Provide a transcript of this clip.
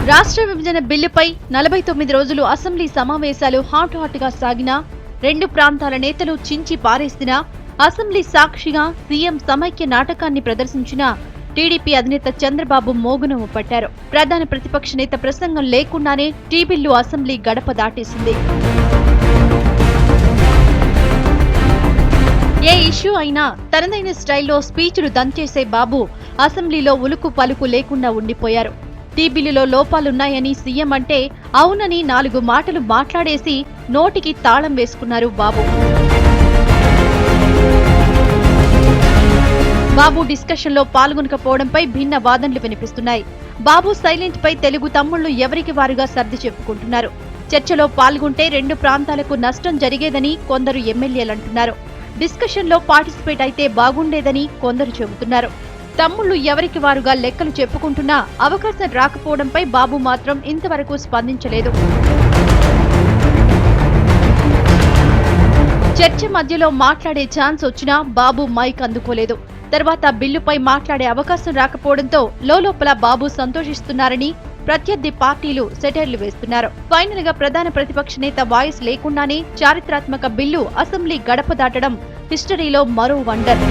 రాష్ట్ర విభజన బిల్లుపై 49 రోజులు అసెంబ్లీ సమావేశాలు హాట్ గా సాగినా రెండు ప్రాంతాల నేతలు చించి పారేసినా అసెంబ్లీ సాక్షిగా సీఎం సమైక్య నాటకాన్ని ప్రదర్శించిన టీడీపీ అధినేత చంద్రబాబు మోగునము పట్టారు. ప్రధాన ప్రతిపక్ష నేత ప్రసంగం లేకుండానే టీ బిల్లు అసెంబ్లీ గడప దాటేసింది. ఏ ఇష్యూ అయినా తనదైన స్టైల్లో స్పీచ్లు దంచేసే బాబు అసెంబ్లీలో ఉలుకు పలుకు లేకుండా ఉండిపోయారు. టీ బిల్లులో లోపాలున్నాయని సీఎం అంటే అవునని 4 మాటలు మాట్లాడేసి నోటికి తాళం వేసుకున్నారు బాబు. బాబు డిస్కషన్లో పాల్గొనకపోవడంపై భిన్న వాదనలు వినిపిస్తున్నాయి. బాబు సైలెంట్ పై తెలుగు తమ్ముళ్లు ఎవరికి వారుగా సర్ది చెప్పుకుంటున్నారు. చర్చలో పాల్గొంటే రెండు ప్రాంతాలకు నష్టం జరిగేదని కొందరు ఎమ్మెల్యేలంటున్నారు. డిస్కషన్లో పార్టిసిపేట్ అయితే బాగుండేదని కొందరు చెబుతున్నారు. తమ్ముళ్లు ఎవరికి వారుగా లెక్కలు చెప్పుకుంటున్నా అవకాశం రాకపోవడంపై బాబు మాత్రం ఇంతవరకు స్పందించలేదు. చర్చ మధ్యలో మాట్లాడే ఛాన్స్ వచ్చినా బాబు మైక్ అందుకోలేదు. తర్వాత బిల్లుపై మాట్లాడే అవకాశం రాకపోవడంతో లోలోపల బాబు సంతోషిస్తున్నారని ప్రత్యర్థి పార్టీలు సెటైర్లు వేస్తున్నారు. ఫైనల్ గా ప్రధాన ప్రతిపక్ష నేత వాయిస్ లేకుండానే చారిత్రాత్మక బిల్లు అసెంబ్లీ గడప దాటడం హిస్టరీలో మరో వండర్.